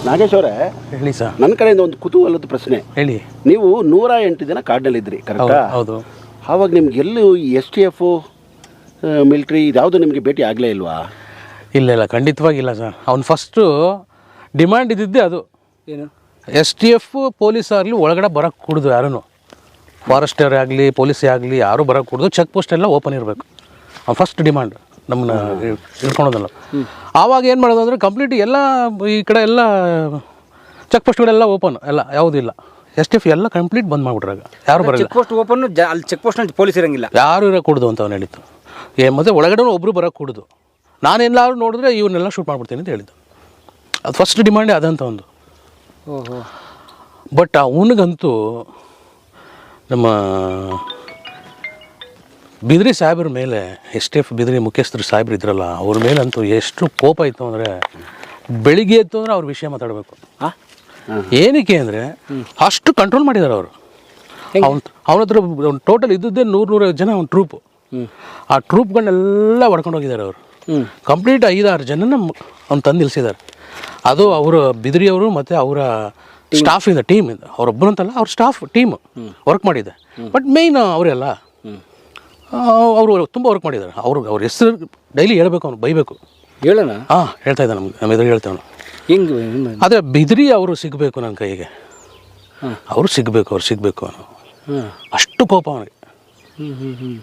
ನಾಗೇಶ್ ಅವರೇ, ಹೇಳಿ ಸರ್. ನನ್ನ ಕಡೆಯಿಂದ ಒಂದು ಕುತೂಹಲದ ಪ್ರಶ್ನೆ. ಹೇಳಿ. ನೀವು 108 ದಿನ ಕಾಡಿನಲ್ಲಿದ್ರಿ, ಕರೆಕ್ಟಾ? ಹೌದು. ಆವಾಗ ನಿಮ್ಗೆ ಎಲ್ಲೂ STF ಮಿಲಿಟ್ರಿ ಇದ್ಯಾವುದು ನಿಮಗೆ ಭೇಟಿ ಆಗಲೇ ಇಲ್ವಾ? ಇಲ್ಲ, ಖಂಡಿತವಾಗಿಲ್ಲ ಸರ್. ಅವ್ನು ಫಸ್ಟು ಡಿಮ್ಯಾಂಡ್ ಇದ್ದಿದ್ದೆ ಅದು. ಏನು? STF ಪೊಲೀಸ್ ಆಗಲಿ ಒಳಗಡೆ ಬರೋಕ್ಕೆ ಕುಡ್ದು, ಯಾರೂ ಫಾರೆಸ್ಟರ್ ಆಗಲಿ ಪೊಲೀಸೇ ಆಗಲಿ ಯಾರೂ ಬರೋಕ್ಕೆ ಕುಡ್ದು, ಚೆಕ್ ಪೋಸ್ಟ್ ಎಲ್ಲ ಓಪನ್ ಇರಬೇಕು. ಅವ್ನು ಫಸ್ಟ್ ಡಿಮ್ಯಾಂಡ್ ನಮ್ಮನ್ನ ಇಟ್ಕೊಳೋದಲ್ಲ. ಆವಾಗ ಏನು ಮಾಡೋದು ಅಂದರೆ ಕಂಪ್ಲೀಟ್ ಎಲ್ಲ ಈ ಕಡೆ ಎಲ್ಲ ಚೆಕ್ ಪೋಸ್ಟ್ಗಳೆಲ್ಲ ಓಪನ್, ಎಲ್ಲ ಯಾವುದಿಲ್ಲ. STF ಎಲ್ಲ ಕಂಪ್ಲೀಟ್ ಬಂದ್ ಮಾಡಿಬಿಟ್ರಾಗ ಯಾರು ಬರಲ್ಲ. ಚೆಕ್ ಪೋಸ್ಟ್ ಓಪನ್, ಅಲ್ಲಿ ಚೆಕ್ ಪೋಸ್ಟ್ನಲ್ಲಿ ಪೊಲೀಸ್ ಇರಂಗಿಲ್ಲ, ಯಾರು ಇರೋ ಕುಡ್ದು ಅಂತ ಅವ್ನು ಹೇಳಿದ್ದು. ಮತ್ತು ಒಳಗಡೆ ಒಬ್ಬರು ಬರೋಕ್ಕೆ ಕುಡ್ದು, ನಾನೆಲ್ಲರೂ ನೋಡಿದ್ರೆ ಇವನ್ನೆಲ್ಲ ಶೂಟ್ ಮಾಡ್ಬಿಡ್ತೀನಿ ಅಂತ ಹೇಳಿದ್ದು. ಅದು ಫಸ್ಟ್ ಡಿಮ್ಯಾಂಡೇ ಅದಂತ ಒಂದು. ಓಹೋ. ಬಟ್ ಅವನಿಗಂತೂ ನಮ್ಮ ಬಿದ್ರಿ ಸಾಹೇಬ್ರ ಮೇಲೆ, STF ಬಿದ್ರಿ ಮುಖ್ಯಸ್ಥರು ಸಾಹೇಬ್ರು ಇದ್ರಲ್ಲ, ಅವ್ರ ಮೇಲಂತೂ ಎಷ್ಟು ಕೋಪ ಇತ್ತು ಅಂದರೆ, ಬೆಳಿಗ್ಗೆ ಎತ್ತು ಅಂದರೆ ಅವ್ರ ವಿಷಯ ಮಾತಾಡಬೇಕು. ಏನಕ್ಕೆ ಅಂದರೆ ಅಷ್ಟು ಕಂಟ್ರೋಲ್ ಮಾಡಿದ್ದಾರೆ ಅವರು. ಅವನ ಹತ್ರ ಟೋಟಲ್ ಇದ್ದದ್ದೇ 100-150 ಜನ ಅವ್ನ ಟ್ರೂಪು. ಆ ಟ್ರೂಪ್ಗಳನ್ನೆಲ್ಲ ಹೊಡ್ಕೊಂಡು ಹೋಗಿದ್ದಾರೆ ಅವರು. ಕಂಪ್ಲೀಟ್ 5-6 ಜನನ ಅವ್ನು ತಂದು ನಿಲ್ಲಿಸಿದ್ದಾರೆ. ಅದು ಅವರ ಬಿದ್ರಿಯವರು ಮತ್ತು ಅವರ ಸ್ಟಾಫಿಂದ, ಟೀಮಿಂದ, ಅವರೊಬ್ಬರಂತಲ್ಲ, ಅವ್ರ ಸ್ಟಾಫ್ ಟೀಮ್ ವರ್ಕ್ ಮಾಡಿದೆ. ಬಟ್ ಮೇಯ್ನ್ ಅವರೆಲ್ಲ ಅವರು ತುಂಬ ವರ್ಕ್ ಮಾಡಿದ್ದಾರೆ. ಅವ್ರ ಹೆಸರು ಡೈಲಿ ಹೇಳ್ಬೇಕು, ಅವನು ಬೈಬೇಕು. ಹೇಳೋಣ? ಹೇಳ್ತಾ ಇದ್ದ ನಮ್ಮ ಎದುರು ಹೇಳ್ತಾವನು. ಹಿಂಗೆ ಆದರೆ ಬಿದ್ರಿ ಅವರು ಸಿಗಬೇಕು ನನ್ನ ಕೈಗೆ, ಅವ್ರು ಸಿಗಬೇಕು ಅವನು. ಅಷ್ಟು ಕೋಪ ಅವನಿಗೆ.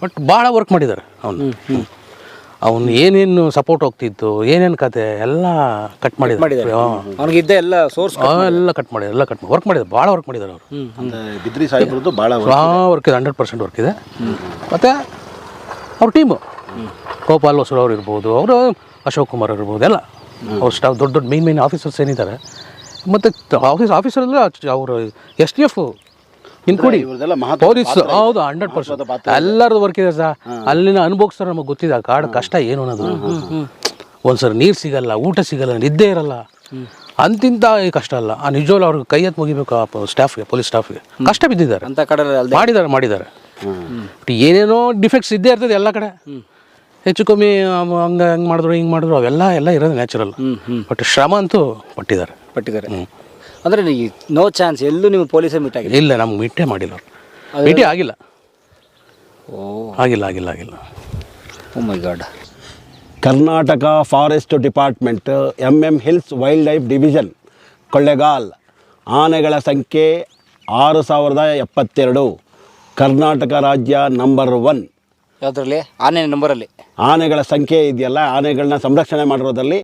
ಬಟ್ ಭಾಳ ವರ್ಕ್ ಮಾಡಿದ್ದಾರೆ ಅವನು ಏನೇನು ಸಪೋರ್ಟ್ ಹೋಗ್ತಿತ್ತು, ಏನೇನು ಕತೆ ಎಲ್ಲ ಕಟ್ ಮಾಡಿದ್ದಾರೆ. ಅವನಿಗಿದ್ದ ಎಲ್ಲ ಸೋರ್ಸ್ ಎಲ್ಲ ಕಟ್ ಮಾಡಿದ್ದಾರೆ, ವರ್ಕ್ ಮಾಡಿದ್ದಾರೆ, ಭಾಳ ವರ್ಕ್ ಮಾಡಿದ್ದಾರೆ ಅವರು. ಬಿದ್ರಿ ಸಾಹೇಬ್ರದ್ದು ಭಾಳ ವರ್ಕ್ ಇದೆ, 100% ವರ್ಕ್ ಇದೆ. ಮತ್ತು ಅವ್ರ ಟೀಮು ಗೋಪಾಲ್ ಹೊಸೂರು ಅವ್ರು ಇರ್ಬೋದು, ಅವರು ಅಶೋಕ್ ಕುಮಾರ್ ಇರ್ಬೋದು, ಎಲ್ಲ ಅವ್ರ ಸ್ಟಾಫ್, ದೊಡ್ಡ ಮೇನ್ ಆಫೀಸರ್ಸ್ ಏನಿದ್ದಾರೆ. ಮತ್ತು ಆಫೀಸರ್ ಅವರು STF ಇನ್ಕ್ಲೂಡಿ ಪೊಲೀಸ್, ಹೌದು 100% ಎಲ್ಲರದ್ದು ವರ್ಕ್ ಇದೆ ಸರ್. ಅಲ್ಲಿನ ಅನುಭವಿಸ್ತಾರೆ, ನಮಗೆ ಗೊತ್ತಿದೆ ಆ ಕಾಡು ಕಷ್ಟ ಏನು ಅನ್ನೋದು. ಒಂದ್ಸರಿ ನೀರು ಸಿಗಲ್ಲ, ಊಟ ಸಿಗಲ್ಲ, ನಿದ್ದೆ ಇರಲ್ಲ, ಅಂತಿಂತ ಕಷ್ಟ ಅಲ್ಲ. ಆ ನಿಜವಾಗ್ಲೂ ಅವ್ರಿಗೆ ಕೈ ಎತ್ತು ಮುಗಿಬೇಕು. ಆ ಸ್ಟಾಫ್ಗೆ, ಪೊಲೀಸ್ ಸ್ಟಾಫ್ಗೆ ಕಷ್ಟ ಬಿದ್ದಿದ್ದಾರೆ, ಮಾಡಿದ್ದಾರೆ. ಏನೇನೋ ಡಿಫೆಕ್ಟ್ಸ್ ಇದ್ದೇ ಇರ್ತದೆ ಎಲ್ಲ ಕಡೆ, ಹೆಚ್ಚು ಕಮ್ಮಿ ಹಂಗೆ ಮಾಡಿದ್ರು ಹಿಂಗೆ ಮಾಡಿದ್ರು, ಅವೆಲ್ಲ ಇರೋದು ನ್ಯಾಚುರಲ್. ಬಟ್ ಶ್ರಮ ಅಂತೂ ಪಟ್ಟಿದ್ದಾರೆ. ಅಂದರೆ ನೋ ಚಾನ್ಸ್ ಎಲ್ಲೂ ನೀವು ಪೊಲೀಸೇ ಮೀಟ್ ಆಗಿಲ್ಲ? ಇಲ್ಲ, ನಮ್ಗೆ ಮೀಟೇ ಮಾಡಿಲ್ಲ, ಮೀಟೇ ಆಗಿಲ್ಲ. ಆಗಿಲ್ಲ. Oh my god. Karnataka forest department, MM hills wildlife division, Kollegal. ಆನೆಗಳ ಸಂಖ್ಯೆ 6072. ಕರ್ನಾಟಕ ರಾಜ್ಯ ನಂಬರ್ 1. ಯಾವುದರಲ್ಲಿ? ಆನೆ ನಂಬರಲ್ಲಿ ಆನೆಗಳ ಸಂಖ್ಯೆ ಇದೆಯಲ್ಲ, ಆನೆಗಳನ್ನ ಸಂರಕ್ಷಣೆ ಮಾಡಿರೋದ್ರಲ್ಲಿ